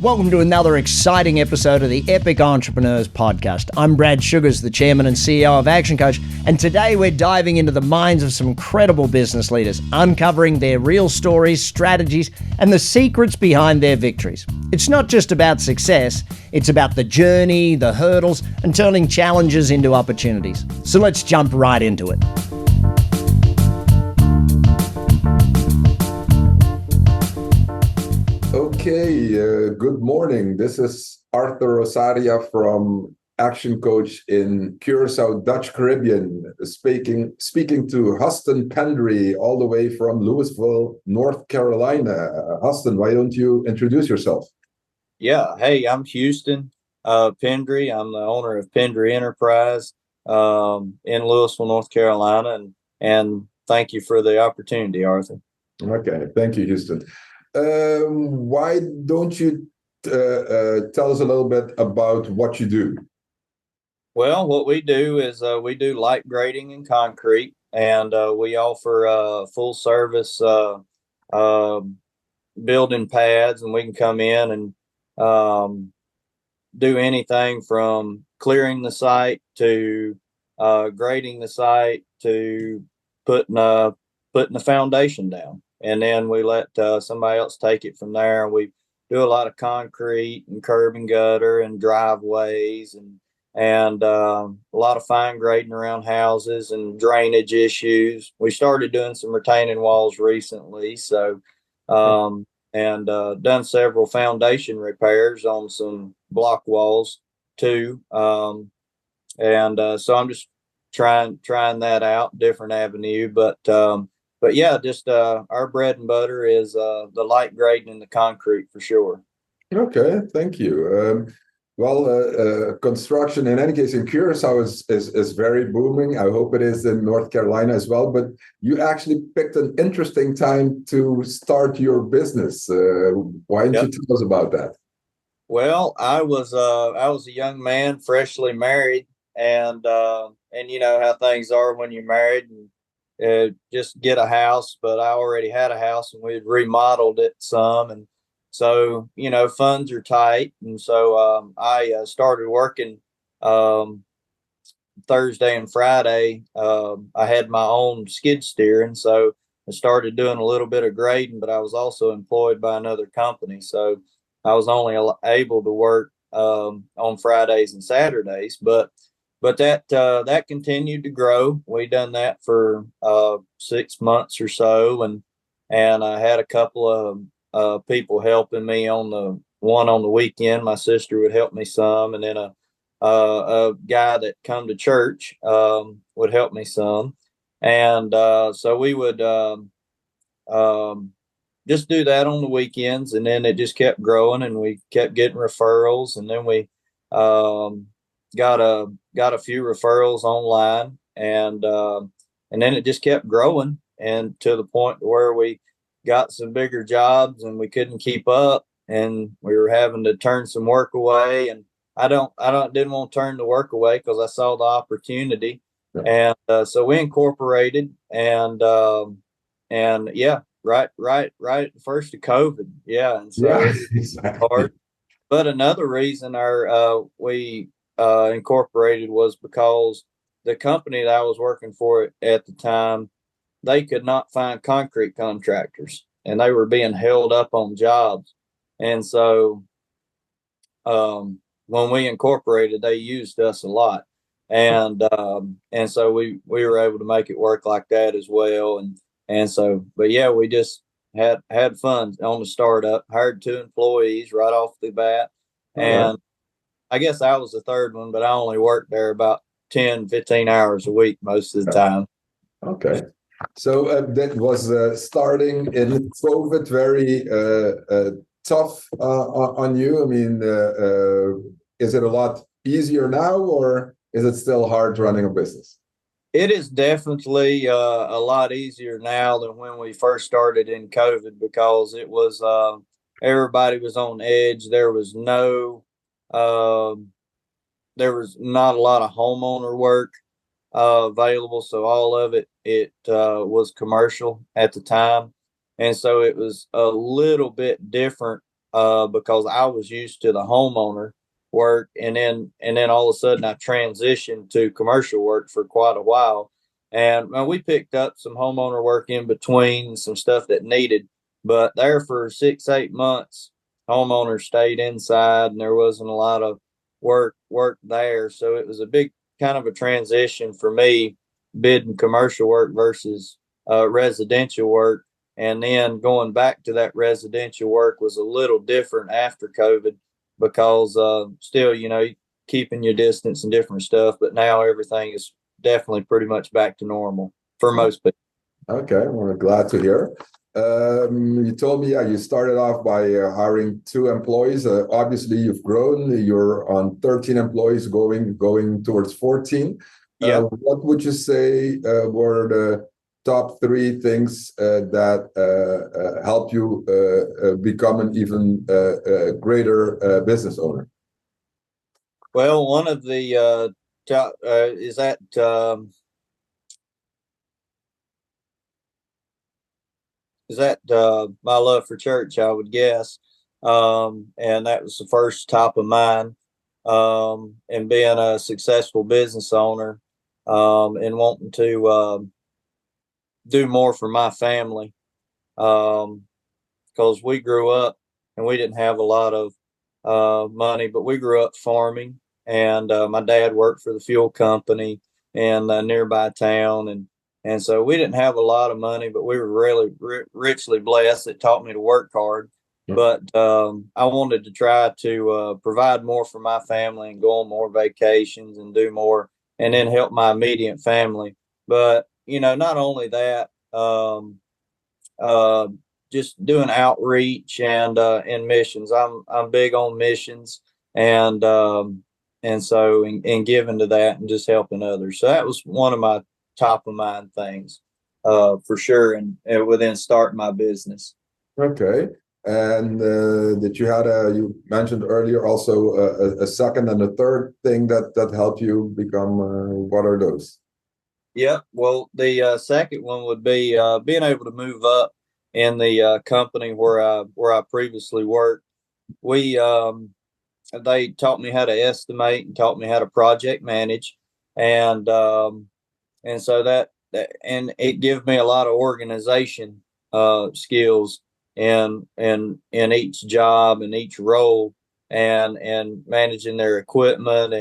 Welcome to another exciting episode of the Epic Entrepreneurs Podcast. I'm Brad Sugars, the Chairman and CEO of ActionCOACH, and today we're diving into the minds of some incredible business leaders, uncovering their real stories, strategies, and the secrets behind their victories. It's not just about success, it's about the journey, the hurdles, and turning challenges into opportunities. So let's jump right into it. Okay, good morning. This is Arthur Rosaria from ActionCOACH in Curaçao, Dutch Caribbean, speaking to Huston Pendry all the way from Louisville, North Carolina. Huston, why don't you introduce yourself? Yeah, hey, I'm Huston Pendry. I'm the owner of Pendry Enterprise in Louisville, North Carolina, and thank you for the opportunity, Arthur. Okay, thank you, Huston. Why don't you tell us a little bit about what you do? Well, what we do is we do light grading and concrete, and we offer full service building pads, and we can come in and do anything from clearing the site to grading the site to putting the foundation down. And then we let somebody else take it from there. We do a lot of concrete and curb and gutter and driveways and a lot of fine grading around houses and drainage issues. We started doing some retaining walls recently, so and done several foundation repairs on some block walls too. So I'm just trying that out, different avenue, but yeah, just our bread and butter is the light grading and the concrete for sure. Okay, thank you. Construction in any case in Curaçao is very booming. I hope it is in North Carolina as well. But you actually picked an interesting time to start your business. Why don't you tell us about that? Well, I was a young man, freshly married, and you know how things are when you're married and just get a house. But I already had a house and we had remodeled it some, and so you know funds are tight, and so I started working Thursday and Friday. I had my own skid steer, and so I started doing a little bit of grading, but I was also employed by another company, so I was only able to work on Fridays and Saturdays, but that continued to grow. We done that for 6 months or so, and I had a couple of people helping me on the weekend. My sister would help me some, and then a guy that come to church would help me some, and so we would just do that on the weekends, and then it just kept growing, and we kept getting referrals, and then we got a few referrals online, and then it just kept growing, and to the point where we got some bigger jobs and we couldn't keep up, and we were having to turn some work away, and I didn't want to turn the work away because I saw the opportunity, and so we incorporated, and yeah, right at the first of COVID, and so exactly. hard. But another reason we incorporated was because the company that I was working for at the time, they could not find concrete contractors, and they were being held up on jobs. And so when we incorporated, they used us a lot, and so we were able to make it work like that as well. And so, but yeah, we just had fun on the startup, hired 2 employees right off the bat, and I guess I was the third one, but I only worked there about 10, 15 hours a week most of the time. Okay. So that was starting in COVID, very tough on you. I mean, is it a lot easier now, or is it still hard running a business? It is definitely a lot easier now than when we first started in COVID, because it was everybody was on edge. There was not a lot of homeowner work available, so all of it was commercial at the time, and so it was a little bit different because I was used to the homeowner work, and then all of a sudden I transitioned to commercial work for quite a while, and we picked up some homeowner work in between, some stuff that needed, but there for 6-8 months, homeowners stayed inside, and there wasn't a lot of work there, so it was a big kind of a transition for me, bidding commercial work versus residential work. And then going back to that residential work was a little different after COVID, because still, keeping your distance and different stuff. But now everything is definitely pretty much back to normal for most people. Okay, we're glad to hear. You told me, you started off by hiring 2 employees. Obviously, you've grown. You're on 13 employees, going towards 14. Yeah. What would you say were the top 3 things that help you become an even greater business owner? Well, one of the top is that my love for church, I would guess, and that was the first top of mind. And being a successful business owner, and wanting to do more for my family, because we grew up and we didn't have a lot of money, but we grew up farming, and my dad worked for the fuel company in a nearby town, and so we didn't have a lot of money, but we were really richly blessed. It taught me to work hard. But I wanted to try to provide more for my family and go on more vacations and do more, and then help my immediate family. But, not only that, just doing outreach and missions. I'm big on missions, and so in giving to that and just helping others. So that was one of my top of mind things, for sure, and within starting my business. Okay. And that you mentioned earlier also a second and a third thing that helped you become, what are those? Yeah, well, the second one would be being able to move up in the company where I previously worked. They taught me how to estimate and taught me how to project manage, and so that and it gave me a lot of organization skills in each job and each role, and managing their equipment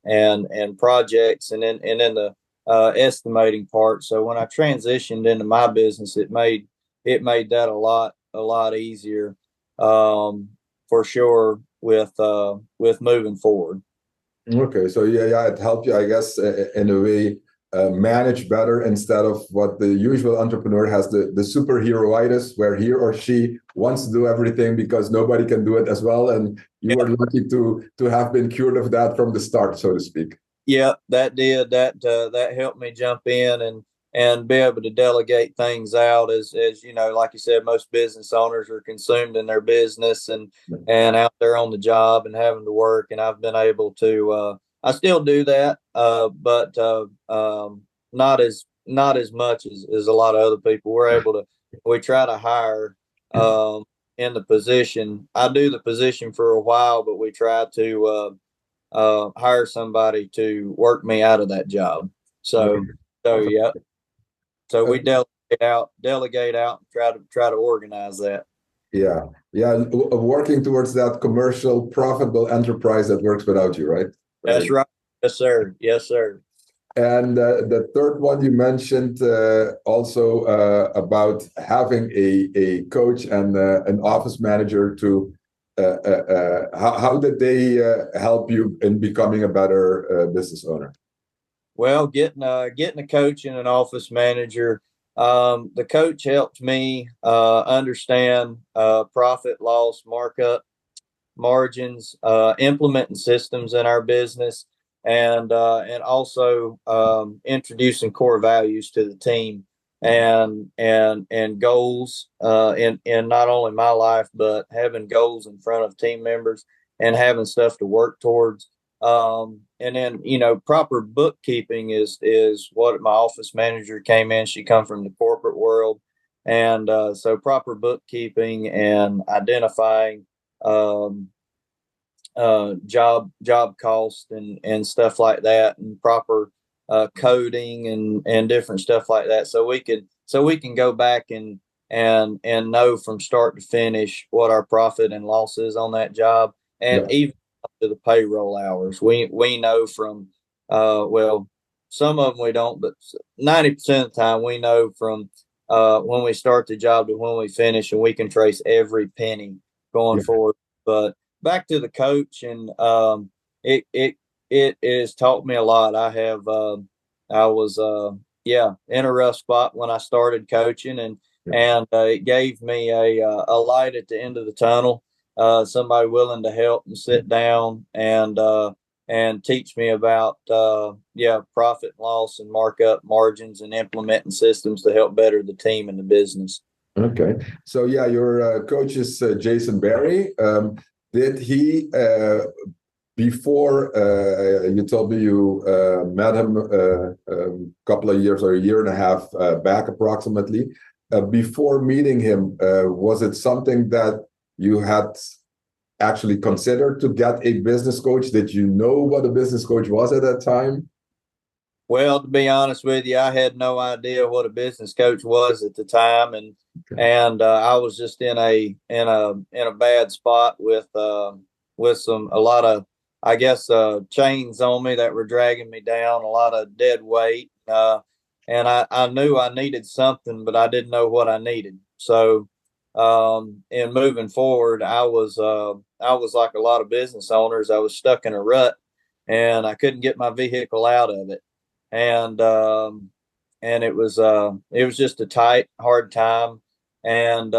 and projects, and in the estimating part. So when I transitioned into my business, it made that a lot easier, for sure, with moving forward. Okay, so yeah, it helped you, I guess, in a way, manage better, instead of what the usual entrepreneur has, the superheroitis, where he or she wants to do everything because nobody can do it as well, and you were lucky to have been cured of that from the start, so to speak. Yeah, that did that helped me jump in and be able to delegate things out, as like you said, most business owners are consumed in their business and out there on the job and having to work, and I've been able to I still do that, but not as much as a lot of other people. We try to hire in the position. I do the position for a while, but we try to hire somebody to work me out of that job. So yeah. So we delegate out, and try to organize that. Yeah, working towards that commercial, profitable enterprise that works without you, right? That's right. Yes, sir. Yes, sir. And the third one you mentioned, also about having a coach and an office manager to. How did they help you in becoming a better business owner? Well, getting a coach and an office manager. The coach helped me understand profit, loss, markup, margins, implementing systems in our business, and also introducing core values to the team, and goals in not only my life, but having goals in front of team members and having stuff to work towards. And then, proper bookkeeping is what my office manager came in. She come from the corporate world. And so proper bookkeeping and identifying um, job cost and stuff like that, and proper coding and different stuff like that. So we can go back and know from start to finish what our profit and loss is on that job, and Yeah. even up to the payroll hours. We know from well, some of them we don't, but 90% of the time we know from when we start the job to when we finish, and we can trace every penny going Yeah. forward. But back to the coach, and it has taught me a lot. I was in a rough spot when I started coaching, and it gave me a light at the end of the tunnel. Somebody willing to help and sit down and teach me about profit and loss and markup margins and implementing systems to help better the team and the business. Okay. So yeah, your coach is Jason Berry. Did he before you told me you met him a couple of years or a year and a half back approximately? Before meeting him, was it something that you had actually considered to get a business coach? Did you know what a business coach was at that time? Well, to be honest with you, I had no idea what a business coach was at the time, and I was just in a bad spot with a lot of, I guess, chains on me that were dragging me down, a lot of dead weight, and I knew I needed something, but I didn't know what I needed. So, in moving forward, I was like a lot of business owners. I was stuck in a rut, and I couldn't get my vehicle out of it. And it was just a tight, hard time, and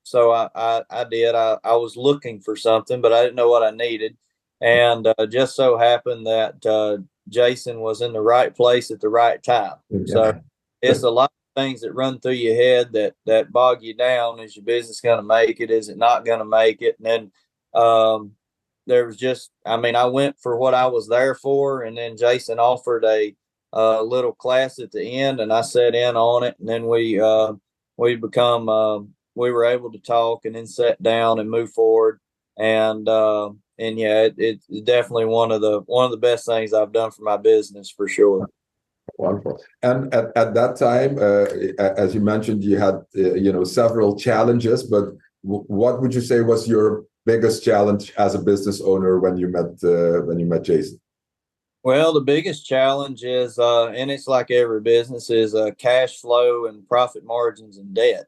so I did. I was looking for something, but I didn't know what I needed, and just so happened that Jason was in the right place at the right time. Yeah. So it's a lot of things that run through your head that bog you down. Is your business going to make it? Is it not going to make it? And then there was just, I mean, I went for what I was there for, and then Jason offered a little class at the end, and I sat in on it, and then we were able to talk, and then sat down and move forward, and yeah, it's definitely one of the best things I've done for my business, for sure. Wonderful. And at that time, as you mentioned, you had several challenges, but what would you say was your biggest challenge as a business owner when you met Jason? Well, the biggest challenge is, and it's like every business, is cash flow and profit margins and debt,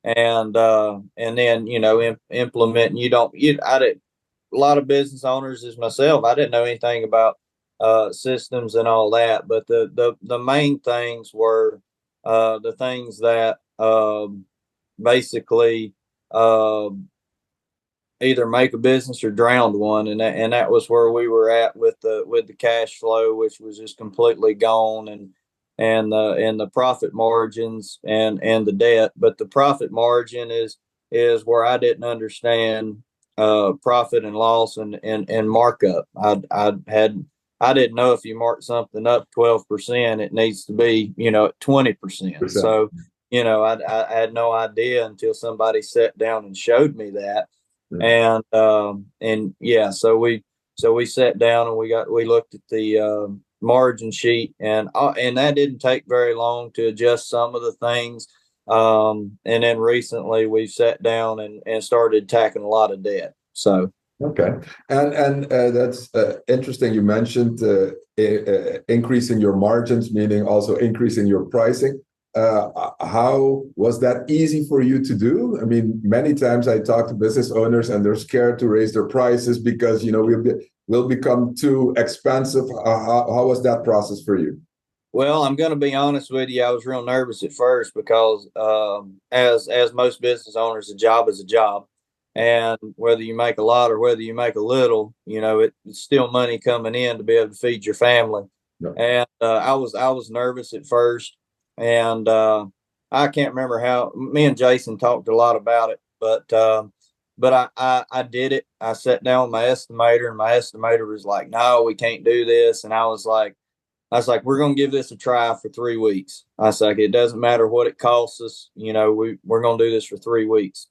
and then implement. I did a lot of business owners as myself. I didn't know anything about systems and all that, but the main things were the things that basically either make a business or drown one, and that was where we were at with the cash flow, which was just completely gone, and the profit margins and the debt. But the profit margin is where I didn't understand profit and loss and markup. I didn't know if you mark something up 12%, it needs to be 20%. So I had no idea until somebody sat down and showed me that. And yeah, so we sat down and we looked at the margin sheet, and that didn't take very long to adjust some of the things. And then recently we've sat down and started tackling a lot of debt. So okay, and that's interesting. You mentioned increasing your margins, meaning also increasing your pricing. How was that easy for you to do? I mean, many times I talk to business owners and they're scared to raise their prices because we'll become too expensive. How was that process for you? Well, I'm going to be honest with you. I was real nervous at first because, as most business owners, a job is a job, and whether you make a lot or whether you make a little, it's still money coming in to be able to feed your family. No. And I was nervous at first. And I can't remember how me and Jason talked a lot about it, but I did it. I sat down with my estimator, and my estimator was like, "No, we can't do this." And I was like, "We're going to give this a try for 3 weeks." I was like, "It doesn't matter what it costs us. We're going to do this for 3 weeks."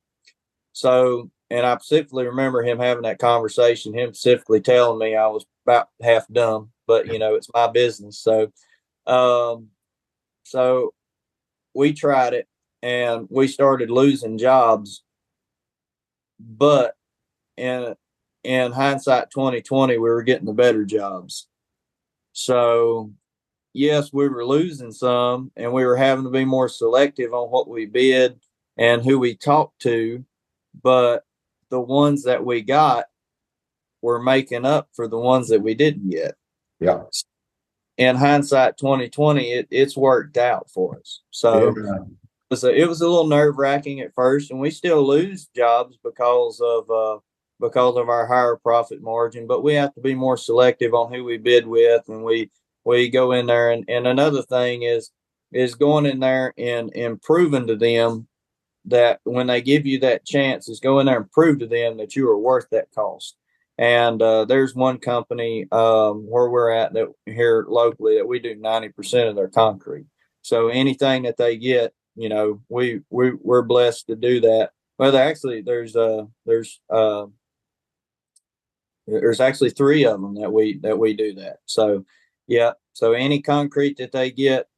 So I specifically remember him having that conversation, him specifically telling me I was about half dumb, but it's my business. Um, so we tried it and we started losing jobs, but in hindsight 2020, we were getting the better jobs. So yes, we were losing some and we were having to be more selective on what we bid and who we talked to, but the ones that we got were making up for the ones that we didn't get. Yeah. In hindsight 2020, it's worked out for us. So Yeah. it was a little nerve-wracking at first, and we still lose jobs because of our higher profit margin, but we have to be more selective on who we bid with, and we go in there, and another thing is going in there and proving to them that when they give you that chance, is go in there and prove to them that you are worth that cost. And there's one company where we're at that here locally that we do 90% of their concrete. So anything that they get, we're blessed to do that. Well, actually, there's actually 3 of them that we do that. So yeah, so any concrete that they get,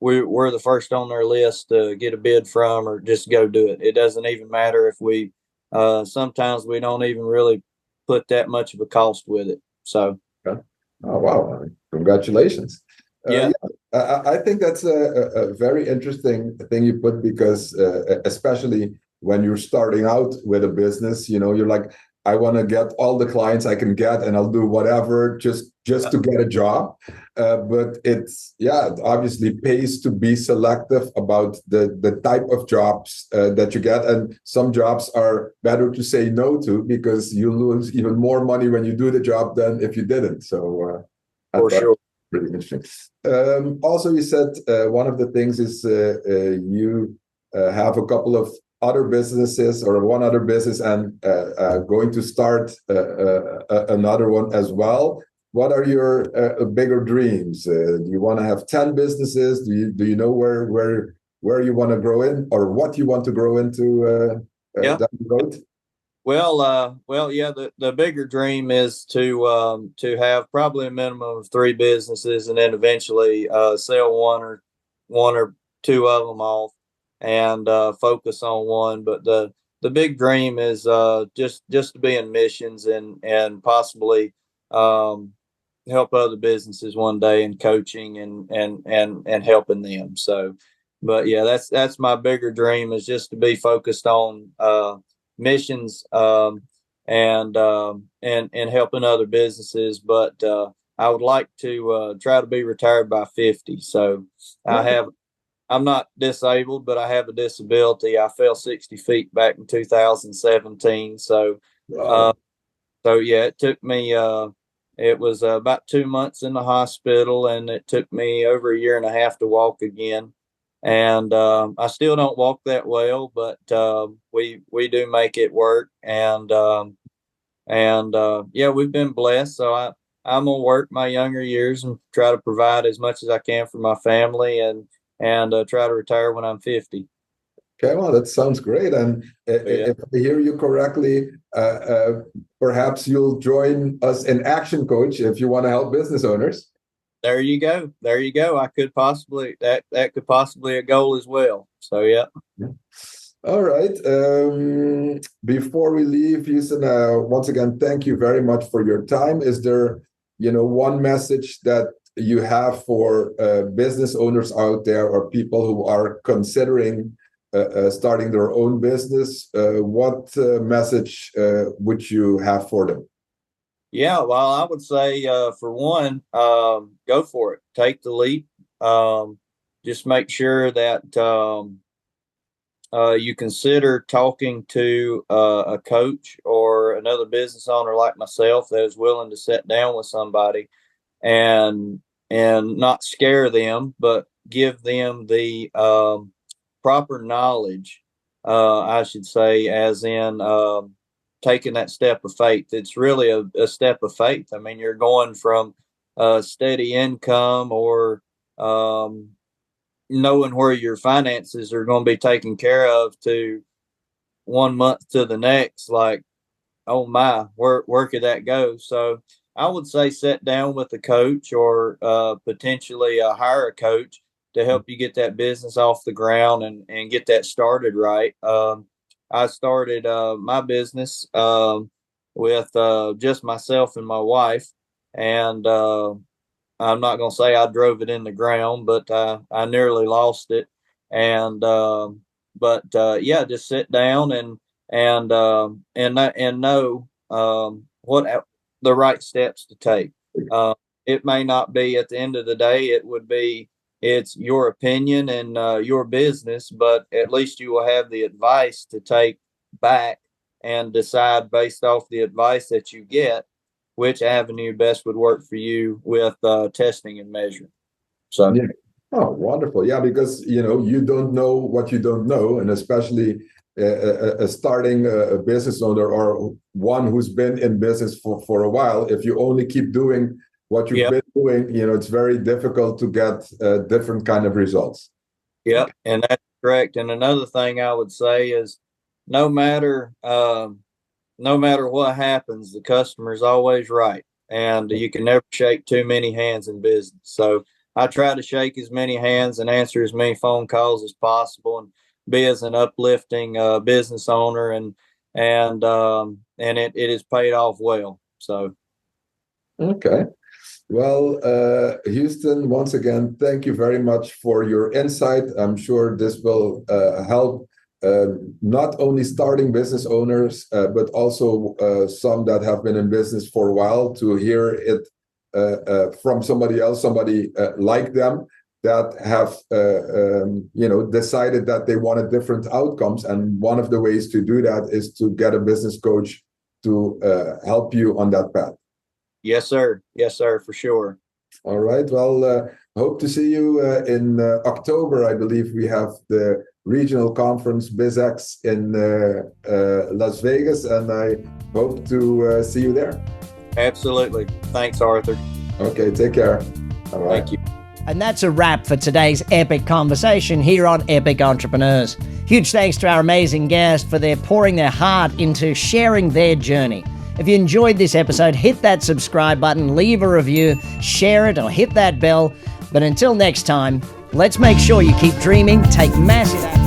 we're the first on their list to get a bid from, or just go do it. It doesn't even matter if we sometimes we don't even really put that much of a cost with it. So Oh wow! Congratulations. yeah. I think that's a very interesting thing you put, because especially when you're starting out with a business, you're like, I want to get all the clients I can get, and I'll do whatever just to get a job. But it obviously pays to be selective about the type of jobs that you get. And some jobs are better to say no to, because you lose even more money when you do the job than if you didn't. So For sure. Pretty interesting. Also, you said one of the things is you have a couple of other businesses, or one other business, and going to start another one as well. What are your bigger dreams? Do you want to have 10 businesses? Do you know where you want to grow in, or what you want to grow into down the road? Well, yeah. The bigger dream is to have probably a minimum of 3 businesses, and then eventually sell one or 2 of them off, and focus on one. But the big dream is just to be in missions, and possibly help other businesses one day in coaching and helping them. So, but yeah, that's my bigger dream, is just to be focused on missions and helping other businesses. But I would like to try to be retired by 50. So I'm not disabled, but I have a disability. I fell 60 feet back in 2017. So Wow. yeah, it took me it was about 2 months in the hospital, and it took me over a year and a half to walk again. And I still don't walk that well, but we do make it work. And yeah, we've been blessed. So I'm gonna work my younger years and try to provide as much as I can for my family, and try to retire when I'm 50. Okay, well, that sounds great. And if I hear you correctly, perhaps you'll join us in Action Coach if you want to help business owners. There you go. I could possibly that could possibly a goal as well. So yeah. All right. Before we leave, Huston, once again, thank you very much for your time. Is there, one message that you have for business owners out there, or people who are considering starting their own business? What message would you have for them? Yeah, well, I would say for one, go for it. Take the leap. Just make sure that you consider talking to a coach or another business owner like myself that is willing to sit down with somebody and not scare them, but give them the proper knowledge, I should say, as in taking that step of faith. It's really a step of faith. I mean, you're going from steady income, or knowing where your finances are going to be taken care of, to one month to the next, like, oh my, where could that go? So I would say sit down with a coach, or potentially hire a coach to help you get that business off the ground and get that started right. I started my business with just myself and my wife, and I'm not going to say I drove it in the ground, but I nearly lost it. And yeah, just sit down and know what the right steps to take. It may not be, at the end of the day, it's your opinion and your business, but at least you will have the advice to take back and decide based off the advice that you get which avenue best would work for you with testing and measuring. So, yeah. Oh, wonderful. Yeah, because, you don't know what you don't know. And especially starting a business owner, or one who's been in business for a while, if you only keep doing what you've been doing, it's very difficult to get different kind of results. Yeah, and that's correct. And another thing I would say is no matter what happens, the customer is always right. And you can never shake too many hands in business. So I try to shake as many hands and answer as many phone calls as possible, and be as an uplifting business owner, and it has paid off well. So, okay. Well, Huston, once again, thank you very much for your insight. I'm sure this will help not only starting business owners, but also some that have been in business for a while, to hear it from somebody else, somebody like them, that have decided that they wanted different outcomes. And one of the ways to do that is to get a business coach to help you on that path. Yes, sir. Yes, sir, for sure. All right. Well, hope to see you in October. I believe we have the regional conference BizX in Las Vegas, and I hope to see you there. Absolutely. Thanks, Arthur. Okay, take care. Bye-bye. Thank you. And that's a wrap for today's epic conversation here on Epic Entrepreneurs. Huge thanks to our amazing guest for their pouring their heart into sharing their journey. If you enjoyed this episode, hit that subscribe button, leave a review, share it, or hit that bell. But until next time, let's make sure you keep dreaming, take massive action.